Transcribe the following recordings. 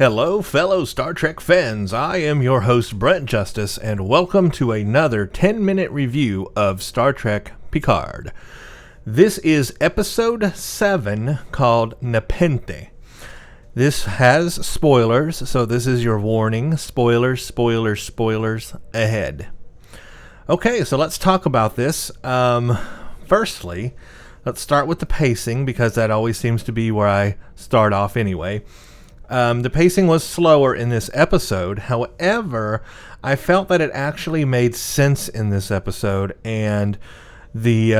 Hello, fellow Star Trek fans. I am your host, Brent Justice, and welcome to another 10-minute review of Star Trek Picard. This is episode 7 called Nepenthe. This has spoilers, so this is your warning. Spoilers, spoilers, spoilers ahead. Okay, so let's talk about this. Firstly, let's start with the pacing, because that always seems to be where I start off anyway. The pacing was slower in this episode. However, I felt that it actually made sense in this episode, and the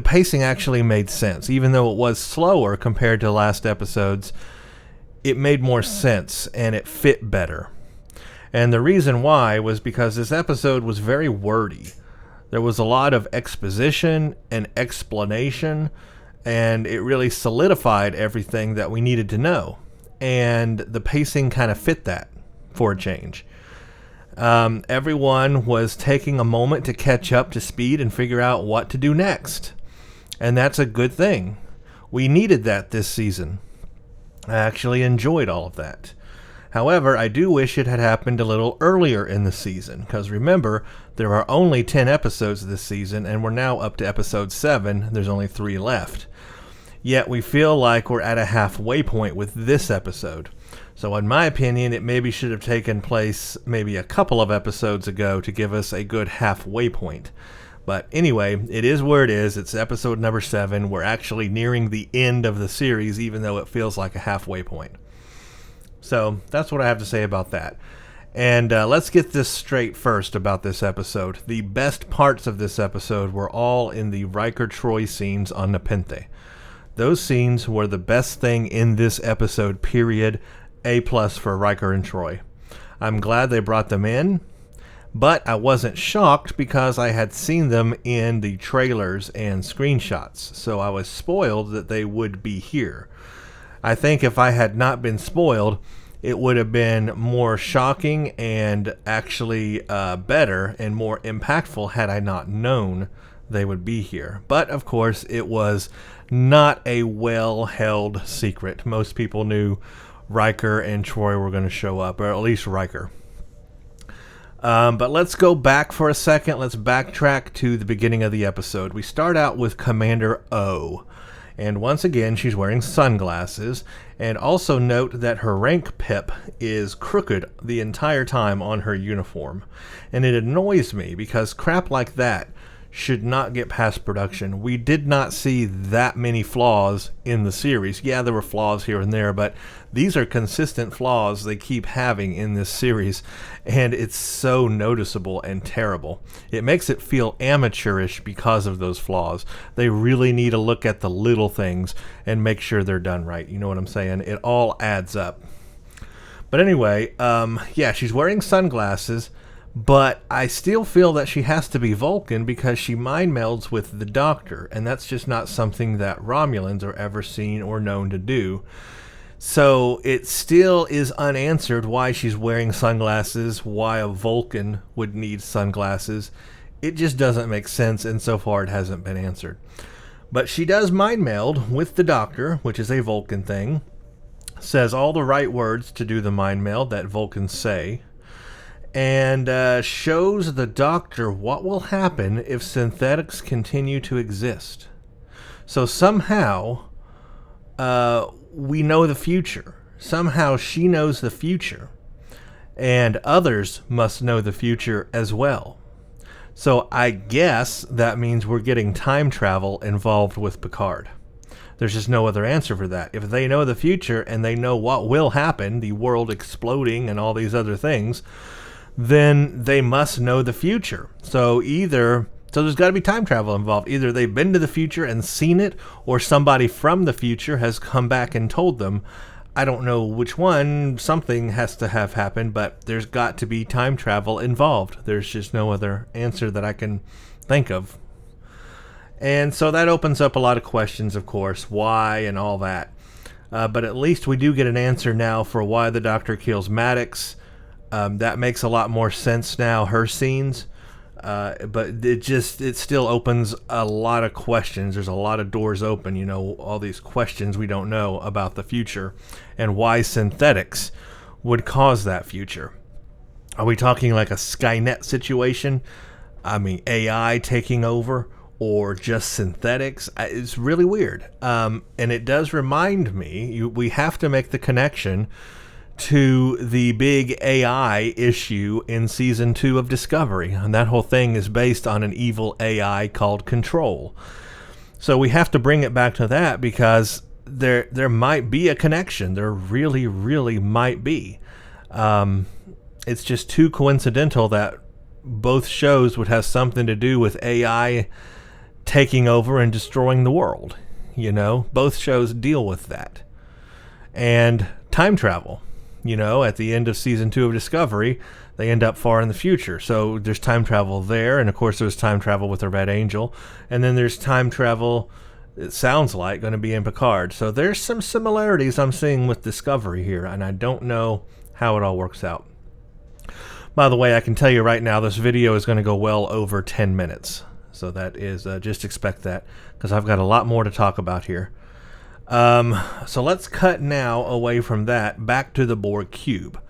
pacing actually made sense. Even though it was slower compared to last episodes, it made more sense and it fit better. And the reason why was because this episode was very wordy. There was a lot of exposition and explanation, and it really solidified everything that we needed to know. And the pacing kind of fit that for a change. Everyone was taking a moment to catch up to speed and figure out what to do next. And that's a good thing. We needed that this season. I actually enjoyed all of that. However, I do wish it had happened a little earlier in the season, because remember, there are only 10 episodes this season, and we're now up to episode 7. There's only 3 left. Yet we feel like we're at a halfway point with this episode. So in my opinion, it maybe should have taken place maybe a couple of episodes ago to give us a good halfway point. But anyway, it is where it is. It's episode number 7. We're actually nearing the end of the series, even though it feels like a halfway point. So that's what I have to say about that. And let's get this straight first about this episode. The best parts of this episode were all in the Riker-Troy scenes on Nepenthe. Those scenes were the best thing in this episode, period. A+ for Riker and Troy. I'm glad they brought them in, but I wasn't shocked because I had seen them in the trailers and screenshots, so I was spoiled that they would be here. I think if I had not been spoiled, it would have been more shocking and actually better and more impactful had I not known they would be here. But of course, it was not a well-held secret. Most people knew Riker and Troy were going to show up, or at least Riker. But let's go back for a second. Let's backtrack to the beginning of the episode. We start out with Commander O. And once again, she's wearing sunglasses. And also note that her rank pip is crooked the entire time on her uniform. And it annoys me because crap like that should not get past production. We did not see that many flaws in the series. Yeah, there were flaws here and there, but these are consistent flaws they keep having in this series, and it's so noticeable and terrible. It makes it feel amateurish because of those flaws. They really need to look at the little things and make sure they're done right. You know what I'm saying? It all adds up. But anyway, yeah, she's wearing sunglasses, but I still feel that she has to be Vulcan because she mind melds with the Doctor, and that's just not something that Romulans are ever seen or known to do. So it still is unanswered why she's wearing sunglasses, why a Vulcan would need sunglasses. It just doesn't make sense, and so far it hasn't been answered. But she does mind meld with the Doctor, which is a Vulcan thing, says all the right words to do the mind meld that Vulcans say, and shows the Doctor what will happen if synthetics continue to exist. So somehow we know the future. Somehow she knows the future, and others must know the future as well. So I guess that means we're getting time travel involved with Picard. There's just no other answer for that. If they know the future and they know what will happen, the world exploding and all these other things, then they must know the future. So there's got to be time travel involved. Either they've been to the future and seen it, or somebody from the future has come back and told them. I don't know which one. Something has to have happened, but there's got to be time travel involved. There's just no other answer that I can think of. And so that opens up a lot of questions, of course, why and all that. But at least we do get an answer now for why the Doctor kills Maddox. That makes a lot more sense now, her scenes. But it still opens a lot of questions. There's a lot of doors open, all these questions we don't know about the future and why synthetics would cause that future. Are we talking like a Skynet situation? I mean, AI taking over, or just synthetics? It's really weird. And it does remind me, we have to make the connection to the big AI issue in season 2 of Discovery. And that whole thing is based on an evil AI called Control. So we have to bring it back to that, because there might be a connection. There really, really might be. It's just too coincidental that both shows would have something to do with AI taking over and destroying the world. Both shows deal with that. And time travel. At the end of season 2 of Discovery, they end up far in the future. So there's time travel there. And of course, there's time travel with the Red Angel. And then there's time travel, it sounds like, going to be in Picard. So there's some similarities I'm seeing with Discovery here. And I don't know how it all works out. By the way, I can tell you right now, this video is going to go well over 10 minutes. So that is, just expect that, because I've got a lot more to talk about here. So let's cut now away from that, back to the Borg Cube,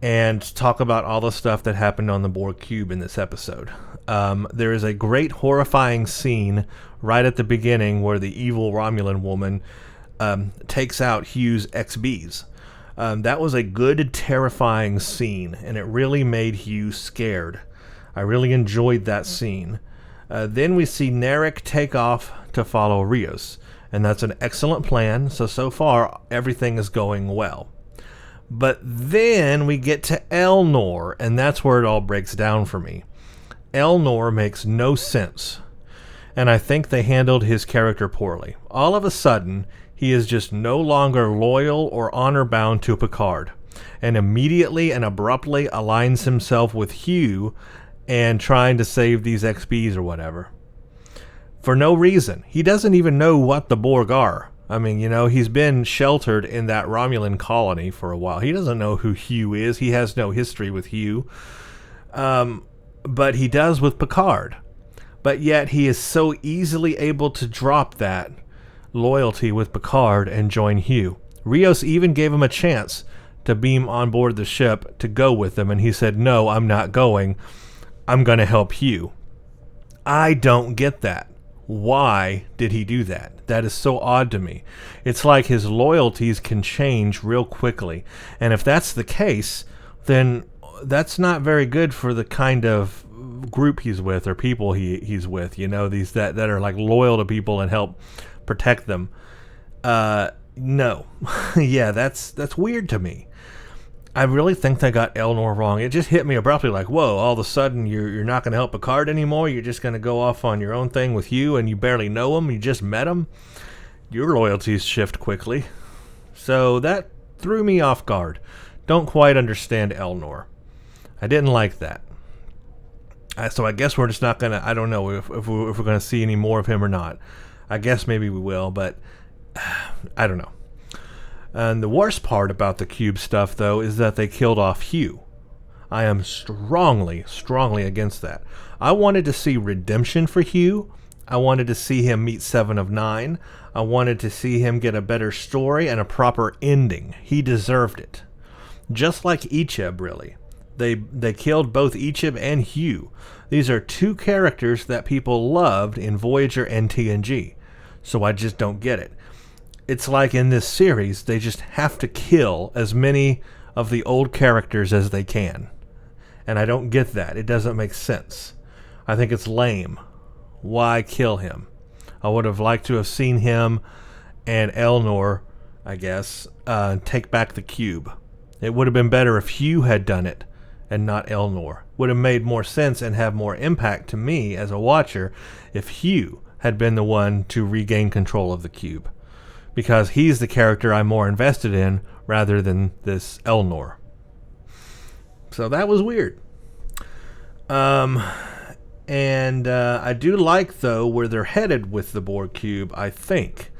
and talk about all the stuff that happened on the Borg Cube in this episode. There is a great horrifying scene right at the beginning where the evil Romulan woman takes out Hugh's XBs. That was a good, terrifying scene, and it really made Hugh scared. I really enjoyed that scene. Then we see Narek take off to follow Rios, and that's an excellent plan. So far, everything is going well. But then we get to Elnor, and that's where it all breaks down for me. Elnor makes no sense, and I think they handled his character poorly. All of a sudden, he is just no longer loyal or honor-bound to Picard, and immediately and abruptly aligns himself with Hugh and trying to save these XBs or whatever. For no reason. He doesn't even know what the Borg are. I mean, he's been sheltered in that Romulan colony for a while. He doesn't know who Hugh is. He has no history with Hugh. But he does with Picard. But yet he is so easily able to drop that loyalty with Picard and join Hugh. Rios even gave him a chance to beam on board the ship to go with them, and he said, "No, I'm not going. I'm going to help Hugh." I don't get that. Why did he do that? That is so odd to me. It's like his loyalties can change real quickly. And if that's the case, then that's not very good for the kind of group he's with, or people he's with, these that are like loyal to people and help protect them. No. Yeah, that's weird to me. I really think they got Elnor wrong. It just hit me abruptly, like, whoa, all of a sudden you're not going to help Picard anymore? You're just going to go off on your own thing with Hugh, and you barely know him? You just met him? Your loyalties shift quickly. So that threw me off guard. Don't quite understand Elnor. I didn't like that. So I guess we're just not going to, I don't know if we're going to see any more of him or not. I guess maybe we will, but I don't know. And the worst part about the cube stuff, though, is that they killed off Hugh. I am strongly against that. I wanted to see redemption for Hugh. I wanted to see him meet 7 of 9. I wanted to see him get a better story and a proper ending. He deserved it. Just like Icheb, really. They killed both Icheb and Hugh. These are two characters that people loved in Voyager and TNG. So I just don't get it. It's like in this series, they just have to kill as many of the old characters as they can. And I don't get that. It doesn't make sense. I think it's lame. Why kill him? I would have liked to have seen him and Elnor, I guess, take back the cube. It would have been better if Hugh had done it and not Elnor. Would have made more sense and have more impact to me as a watcher if Hugh had been the one to regain control of the cube. Because he's the character I'm more invested in rather than this Elnor. So that was weird. And I do like, though, where they're headed with the Borg cube, I think.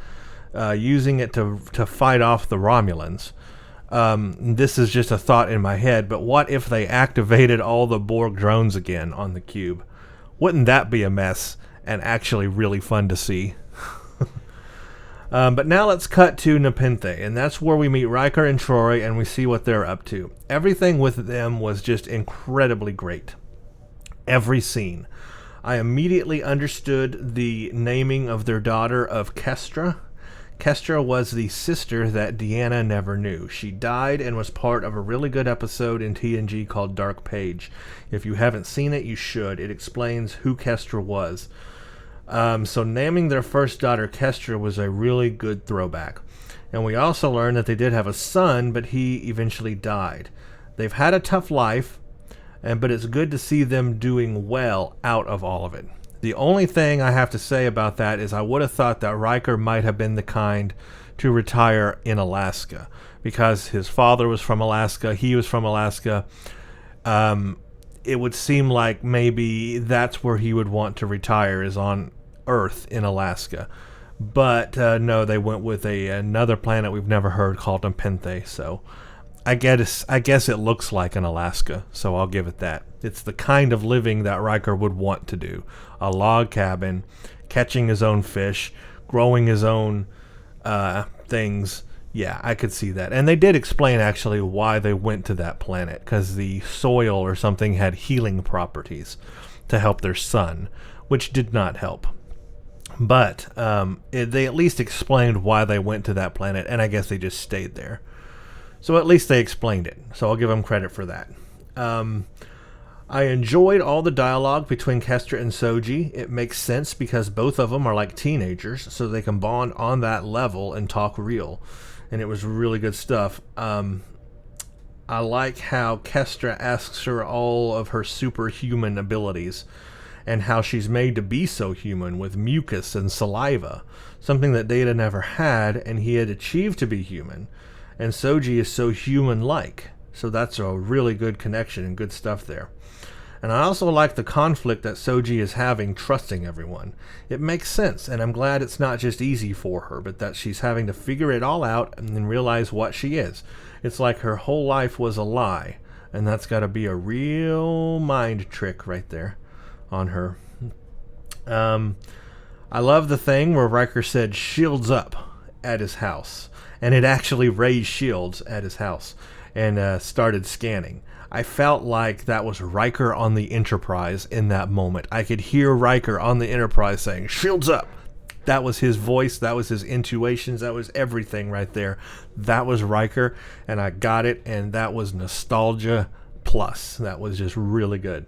Using it to fight off the Romulans. This is just a thought in my head, but what if they activated all the Borg drones again on the cube? Wouldn't that be a mess and actually really fun to see? But now let's cut to Nepenthe, and that's where we meet Riker and Troy, and we see what they're up to. Everything with them was just incredibly great. Every scene. I immediately understood the naming of their daughter of Kestra. Kestra was the sister that Deanna never knew. She died and was part of a really good episode in TNG called Dark Page. If you haven't seen it, you should. It explains who Kestra was. So naming their first daughter Kestra was a really good throwback. And we also learned that they did have a son, but he eventually died. They've had a tough life, but it's good to see them doing well out of all of it. The only thing I have to say about that is I would have thought that Riker might have been the kind to retire in Alaska, because his father was from Alaska, he was from Alaska. It would seem like maybe that's where he would want to retire, is on Earth in Alaska. But no, they went with another planet we've never heard called Nepenthe. So I guess it looks like an Alaska, so I'll give it that. It's the kind of living that Riker would want to do. A log cabin, catching his own fish, growing his own things. Yeah, I could see that. And they did explain actually why they went to that planet, because the soil or something had healing properties to help their son, which did not help. But they at least explained why they went to that planet, and I guess they just stayed there. So at least they explained it, so I'll give them credit for that. I enjoyed all the dialogue between Kestra and Soji. It makes sense because both of them are like teenagers, so they can bond on that level and talk real. And it was really good stuff. I like how Kestra asks her all of her superhuman abilities and how she's made to be so human with mucus and saliva, something that Data never had, and he had achieved to be human. And Soji is so human-like, so that's a really good connection and good stuff there. And I also like the conflict that Soji is having trusting everyone. It makes sense, and I'm glad it's not just easy for her, but that she's having to figure it all out and then realize what she is. It's like her whole life was a lie, and that's got to be a real mind trick right there on her. I love the thing where Riker said shields up at his house, and it actually raised shields at his house and started scanning. I felt like that was Riker on the Enterprise in that moment. I could hear Riker on the Enterprise saying, shields up. That was his voice. That was his intuitions. That was everything right there. That was Riker, and I got it, and that was nostalgia plus. That was just really good.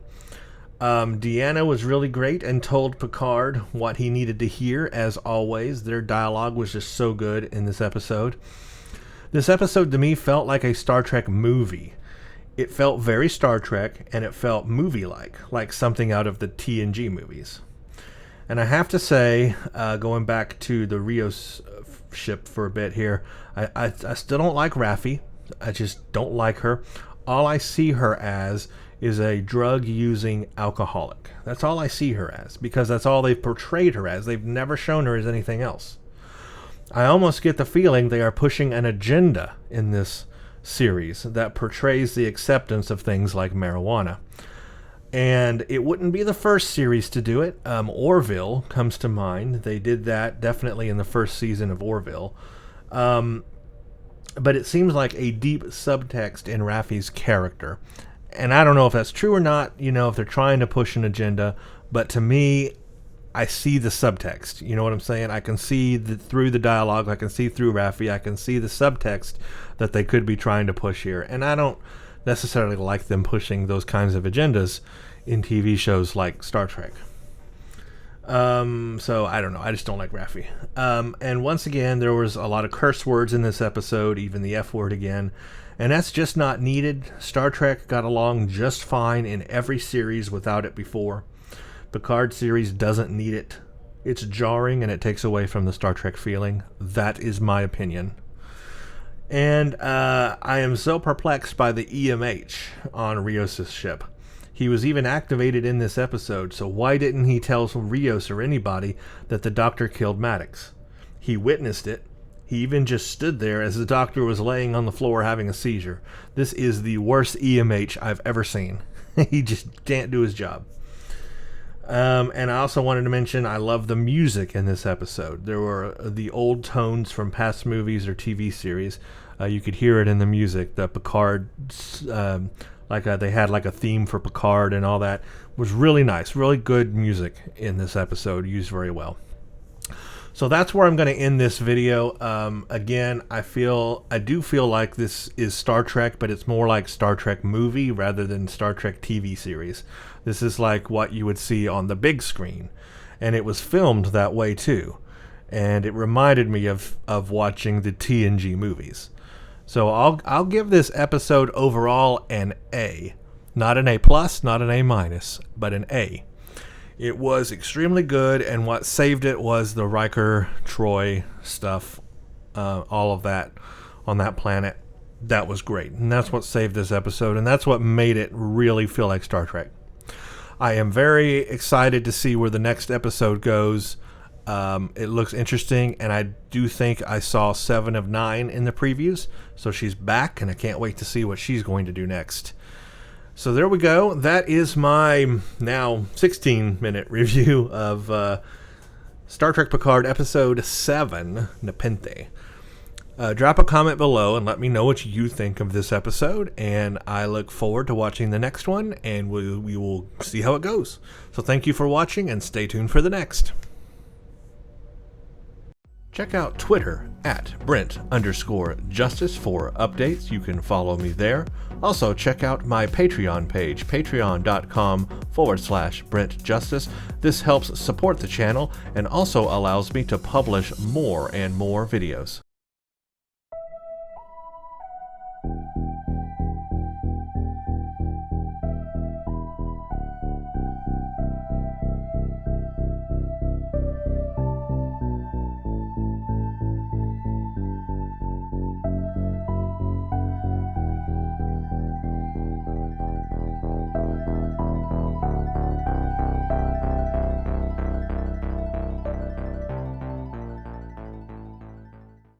Deanna was really great and told Picard what he needed to hear, as always. Their dialogue was just so good in this episode. This episode to me felt like a Star Trek movie. It felt very Star Trek, and it felt movie-like, like something out of the TNG movies. And I have to say, going back to the Rios ship for a bit here, I still don't like Raffi. I just don't like her. All I see her as is a drug-using alcoholic. That's all I see her as, because that's all they've portrayed her as. They've never shown her as anything else. I almost get the feeling they are pushing an agenda in this series that portrays the acceptance of things like marijuana. And it wouldn't be the first series to do it. Orville comes to mind. They did that definitely in the first season of Orville. But it seems like a deep subtext in Raffi's character. And I don't know if that's true or not, if they're trying to push an agenda, but to me, I see the subtext. You know what I'm saying? I can see through the dialogue, I can see through Raffi, I can see the subtext that they could be trying to push here. And I don't necessarily like them pushing those kinds of agendas in TV shows like Star Trek. So I don't know. I just don't like Raffi. And once again, there was a lot of curse words in this episode, even the F word again. And that's just not needed. Star Trek got along just fine in every series without it before. Picard series doesn't need it. It's jarring and it takes away from the Star Trek feeling. That is my opinion. And I am so perplexed by the EMH on Rios' ship. He was even activated in this episode, so why didn't he tell Rios or anybody that the doctor killed Maddox? He witnessed it. He even just stood there as the doctor was laying on the floor having a seizure. This is the worst EMH I've ever seen. He just can't do his job. And I also wanted to mention I love the music in this episode. There were the old tones from past movies or TV series. You could hear it in the music. The Picard, they had like a theme for Picard and all that. It was really nice. Really good music in this episode, used very well. So that's where I'm going to end this video. Again, I do feel like this is Star Trek, but it's more like Star Trek movie rather than Star Trek TV series. This is like what you would see on the big screen, and it was filmed that way too. And it reminded me of watching the TNG movies. So I'll give this episode overall an A, not an A plus, not an A minus, but an A. It was extremely good, and what saved it was the Riker Troy stuff, all of that on that planet. That was great, and that's what saved this episode, and that's what made it really feel like Star Trek. I am very excited to see where the next episode goes. It looks interesting, and I do think I saw 7 of 9 in the previews, so she's back, and I can't wait to see what she's going to do next. So there we go. That is my now 16-minute review of Star Trek Picard Episode 7, Nepenthe. Drop a comment below and let me know what you think of this episode, and I look forward to watching the next one, and we will see how it goes. So thank you for watching, and stay tuned for the next. Check out Twitter at Brent_Justice for updates. You can follow me there. Also, check out my Patreon page, patreon.com/Brent Justice. This helps support the channel and also allows me to publish more and more videos.